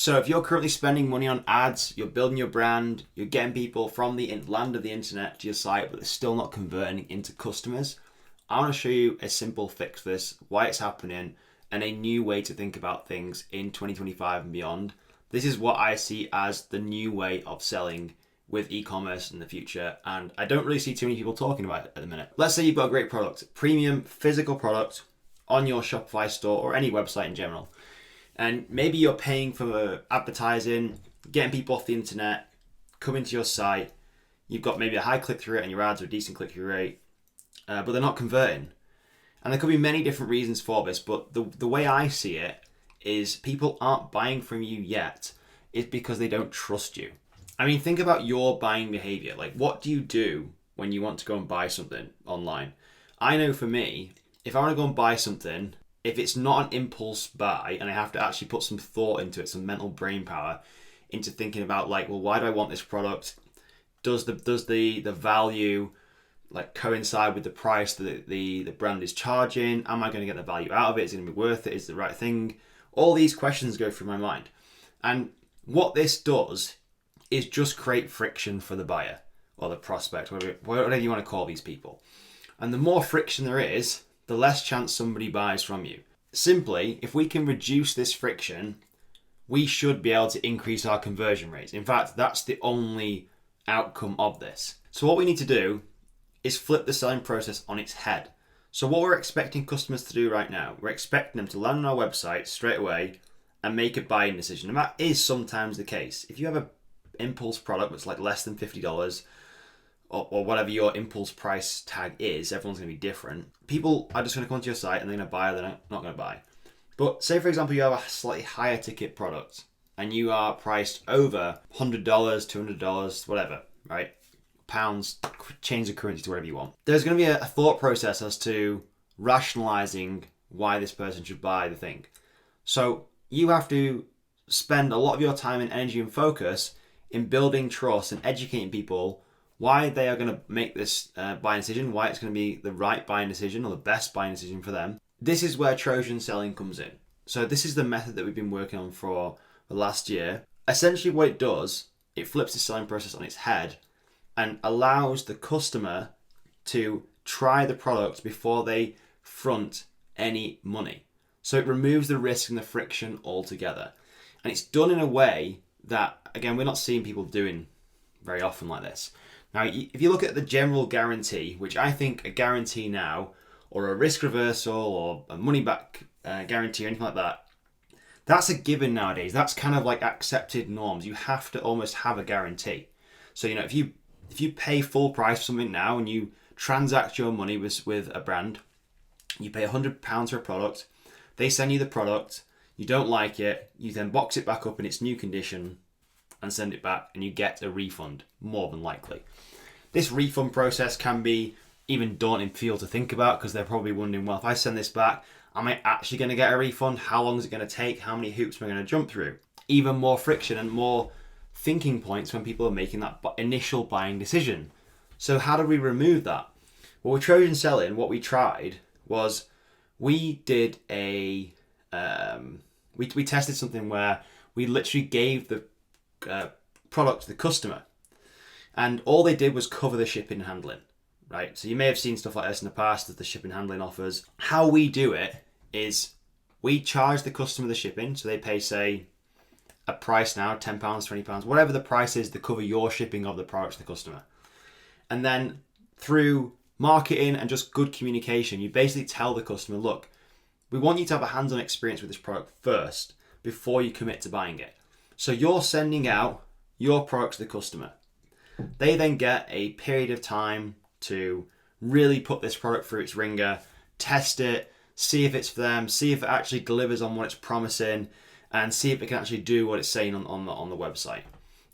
So if you're currently spending money on ads, you're building your brand, you're getting people from the land of the internet to your site, but they're still not converting into customers, I want to show you a simple fix for this, why it's happening, and a new way to think about things in 2025 and beyond. This is what I see as the new way of selling with e-commerce in the future, and I don't really see too many people talking about it at the minute. Let's say you've got a great product, premium physical product on your Shopify store or any website in general, and maybe you're paying for advertising, getting people off the internet, coming to your site, you've got maybe a high click-through rate and your ads are a decent click-through rate, but they're not converting. And there could be many different reasons for this, but the way I see it is people aren't buying from you yet. It's because they don't trust you. I mean, think about your buying behavior. Like, what do you do when you want to go and buy something online? I know for me, if I want to go and buy something, if it's not an impulse buy and I have to actually put some thought into it, some mental brain power into thinking about like, well, why do I want this product? Does the value like coincide with the price that the brand is charging? Am I going to get the value out of it? Is it going to be worth it? Is it the right thing? All these questions go through my mind. And what this does is just create friction for the buyer or the prospect, whatever you want to call these people. And the more friction there is, the less chance somebody buys from you. Simply, if we can reduce this friction, we should be able to increase our conversion rates. In fact, that's the only outcome of this. So what we need to do is flip the selling process on its head. So what we're expecting customers to do right now, we're expecting them to land on our website straight away and make a buying decision. And that is sometimes the case. If you have an impulse product that's like less than $50 or whatever your impulse price tag is, everyone's going to be different. People are just going to come to your site and they're going to buy or they're not going to buy. But say, for example, you have a slightly higher ticket product and you are priced over $100, $200, whatever, right? Pounds, change the currency to whatever you want. There's going to be a thought process as to rationalizing why this person should buy the thing. So you have to spend a lot of your time and energy and focus in building trust and educating people why they are going to make this buying decision, why it's going to be the right buying decision or the best buying decision for them. This is where Trojan selling comes in. So this is the method that we've been working on for the last year. Essentially what it does, it flips the selling process on its head and allows the customer to try the product before they front any money. So it removes the risk and the friction altogether. And it's done in a way that, again, we're not seeing people doing very often like this. Now, if you look at the general guarantee, which I think a guarantee now, or a risk reversal, or a money back guarantee, or anything like that, that's a given nowadays. That's kind of like accepted norms. You have to almost have a guarantee. So, if you pay full price for something now and you transact your money with a brand, you pay £100 for a product, they send you the product, you don't like it, you then box it back up in its new condition and send it back and you get a refund, more than likely. This refund process can be even daunting for people to think about because they're probably wondering, well, if I send this back, am I actually going to get a refund? How long is it going to take? How many hoops am I going to jump through? Even more friction and more thinking points when people are making that initial buying decision. So how do we remove that? Well, with Trojan selling, what we tried was we did we tested something where we literally gave the product to the customer and all they did was cover the shipping and handling, right? So you may have seen stuff like this in the past as the shipping and handling offers. How we do it is we charge the customer the shipping, so they pay, say, a price now, £10, £20, whatever the price is to cover your shipping of the product to the customer. And then through marketing and just good communication, you basically tell the customer, look, we want you to have a hands-on experience with this product first before you commit to buying it. So you're sending out your product to the customer. They then get a period of time to really put this product through its ringer, test it, see if it's for them, see if it actually delivers on what it's promising, and see if it can actually do what it's saying on the website.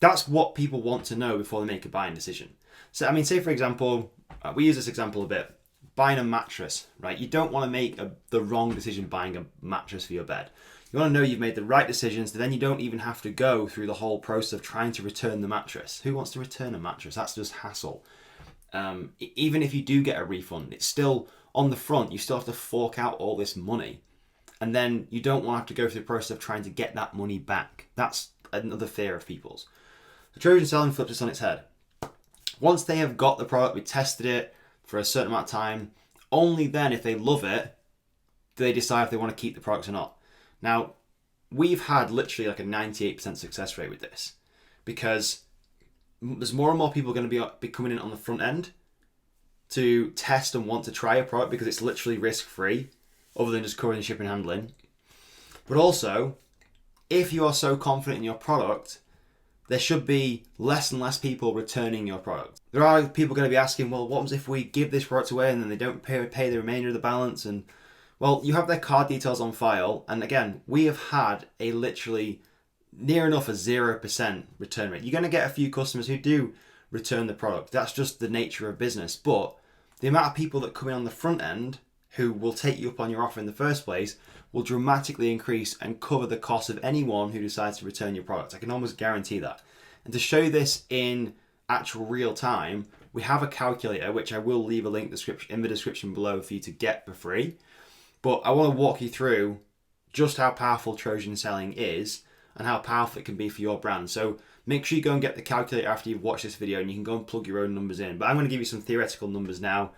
That's what people want to know before they make a buying decision. So, I mean, say for example, we use this example a bit, buying a mattress, right? You don't want to make the wrong decision buying a mattress for your bed. You want to know you've made the right decisions, so then you don't even have to go through the whole process of trying to return the mattress. Who wants to return a mattress? That's just hassle. Even if you do get a refund, it's still on the front, you still have to fork out all this money. and then you don't want to have to go through the process of trying to get that money back. That's another fear of people's. The Trojan selling flips this on its head. Once they have got the product, we tested it for a certain amount of time, only then, if they love it, do they decide if they want to keep the products or not. Now, we've had literally like a 98% success rate with this, because there's more and more people going to be coming in on the front end to test and want to try a product, because it's literally risk-free, other than just covering the shipping and handling. But also, if you are so confident in your product, there should be less and less people returning your product. There are people going to be asking, well, what happens if we give this product away and then they don't pay the remainder of the balance? And well, you have their card details on file. And again, we have had a literally near enough a 0% return rate. You're going to get a few customers who do return the product. That's just the nature of business. But the amount of people that come in on the front end who will take you up on your offer in the first place will dramatically increase and cover the cost of anyone who decides to return your product. I can almost guarantee that. And to show this in actual real time, we have a calculator, which I will leave a link in the description below for you to get for free. But I want to walk you through just how powerful Trojan selling is and how powerful it can be for your brand. So make sure you go and get the calculator after you've watched this video, and you can go and plug your own numbers in. But I'm going to give you some theoretical numbers now.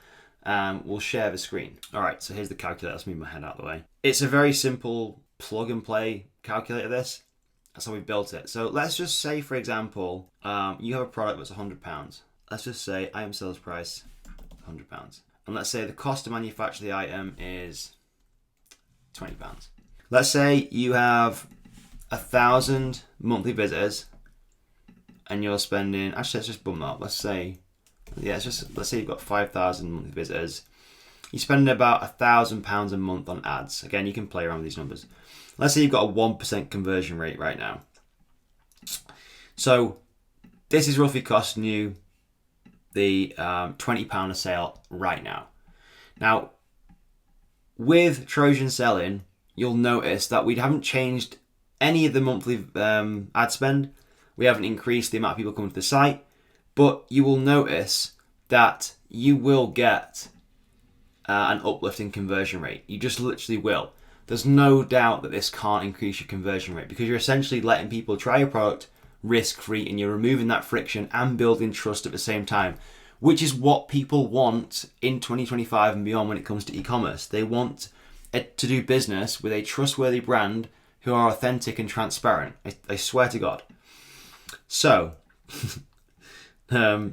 We'll share the screen. All right, so here's the calculator. Let's move my head out of the way. It's a very simple plug and play calculator, this. That's how we built it. So let's just say, for example, you have a product that's £100. Let's just say item sales price, £100. And let's say the cost to manufacture the item is £20. Let's say you have 1,000 monthly visitors and you're spending, actually let's just bump that up. Let's say you've got 5,000 monthly visitors. You're spending about £1,000 a month on ads. Again, you can play around with these numbers. Let's say you've got a 1% conversion rate right now. So this is roughly costing you the £20 a sale right now. Now, with Trojan selling, you'll notice that we haven't changed any of the monthly ad spend. We haven't increased the amount of people coming to the site. But you will notice that you will get an uplift in conversion rate. You just literally will. There's no doubt that this can't increase your conversion rate, because you're essentially letting people try your product risk-free, and you're removing that friction and building trust at the same time, which is what people want in 2025 and beyond when it comes to e-commerce. They want to do business with a trustworthy brand who are authentic and transparent. I swear to God. So... now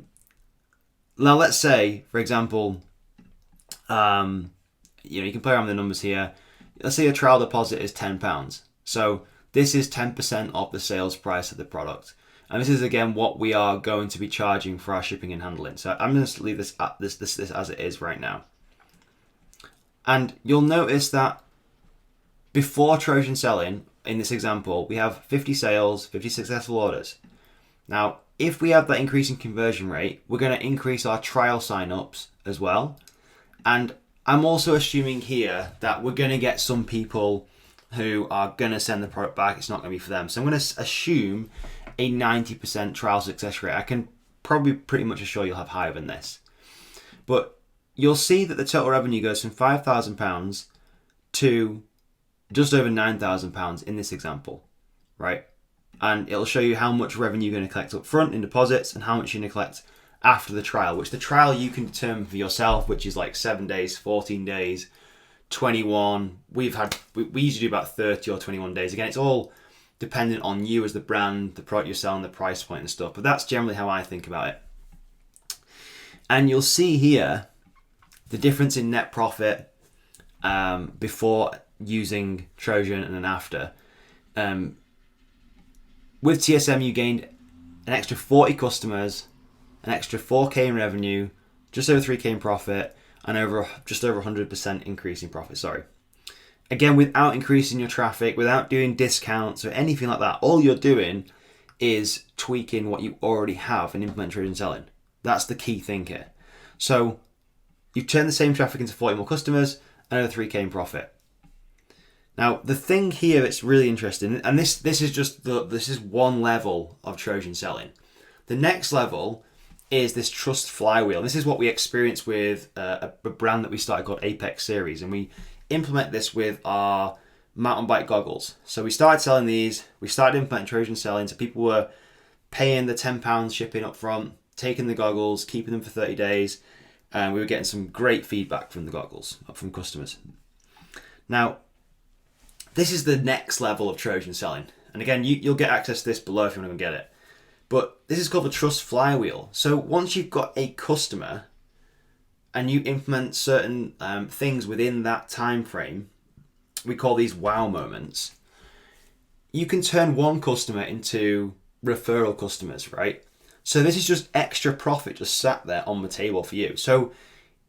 let's say, for example, you can play around with the numbers here. Let's say your trial deposit is £10. So this is 10% of the sales price of the product. And this is again what we are going to be charging for our shipping and handling. So I'm going to leave this as it is right now. And you'll notice that before Trojan selling, in this example, we have 50 sales, 50 successful orders. Now, if we have that increase in conversion rate, we're going to increase our trial signups as well. And I'm also assuming here that we're going to get some people who are going to send the product back. It's not going to be for them. So I'm going to assume a 90% trial success rate. I can probably pretty much assure you'll have higher than this. But you'll see that the total revenue goes from £5,000 to just over £9,000 in this example, right? And it'll show you how much revenue you're going to collect up front in deposits and how much you're going to collect after the trial, which the trial you can determine for yourself, which is like 7 days, 14 days, 21. We usually do about 30 or 21 days. Again, it's all dependent on you as the brand, the product you're selling, the price point and stuff. But that's generally how I think about it. And you'll see here the difference in net profit before using Trojan and then after. With TSM, you gained an extra 40 customers, an extra 4K in revenue, just over 3K in profit, and just over 100% increase in profit. Sorry. Again, without increasing your traffic, without doing discounts or anything like that, all you're doing is tweaking what you already have and implement Trojan selling. That's the key thing here. So you've turned the same traffic into 40 more customers and over 3K in profit. Now, the thing here that's really interesting, and this is one level of Trojan selling. The next level is this trust flywheel. This is what we experience with a brand that we started called Apex Series, and we implement this with our mountain bike goggles. So we started selling these. We started implementing Trojan selling. So people were paying the £10 shipping up front, taking the goggles, keeping them for 30 days. And we were getting some great feedback from the goggles, from customers. Now, this is the next level of Trojan selling. And again, you'll get access to this below if you want to get it. But this is called the trust flywheel. So once you've got a customer and you implement certain things within that time frame, we call these wow moments, you can turn one customer into referral customers, right? So this is just extra profit just sat there on the table for you. So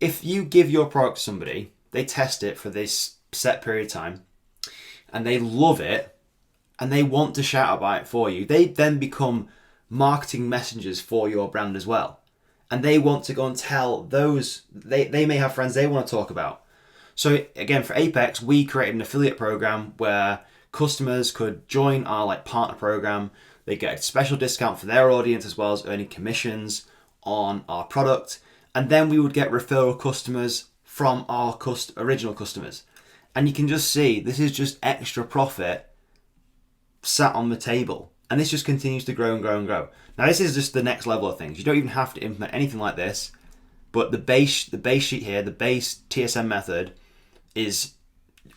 if you give your product to somebody, they test it for this set period of time, and they love it, and they want to shout about it for you, they then become marketing messengers for your brand as well. And they want to go and tell those, they may have friends they want to talk about. So again, for Apex, we created an affiliate program where customers could join our partner program. They get a special discount for their audience as well as earning commissions on our product. And then we would get referral customers from our original customers. And you can just see this is just extra profit sat on the table. And this just continues to grow and grow and grow. Now this is just the next level of things. You don't even have to implement anything like this, but the base sheet here, the base TSM method is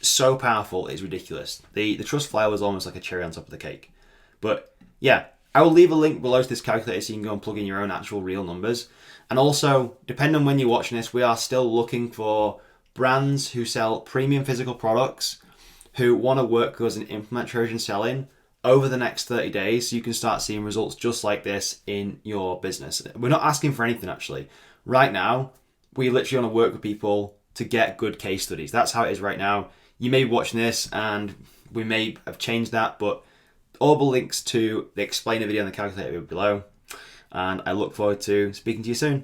so powerful, it's ridiculous. The trust flywheel is almost like a cherry on top of the cake. But yeah, I will leave a link below to this calculator so you can go and plug in your own actual real numbers. And also, depending on when you're watching this, we are still looking for brands who sell premium physical products who want to work with us and implement Trojan selling over the next 30 days so you can start seeing results just like this in your business. We're not asking for anything actually. Right now, we literally want to work with people to get good case studies. That's how it is right now. You may be watching this and we may have changed that, but all the links to the explainer video and the calculator are below. And I look forward to speaking to you soon.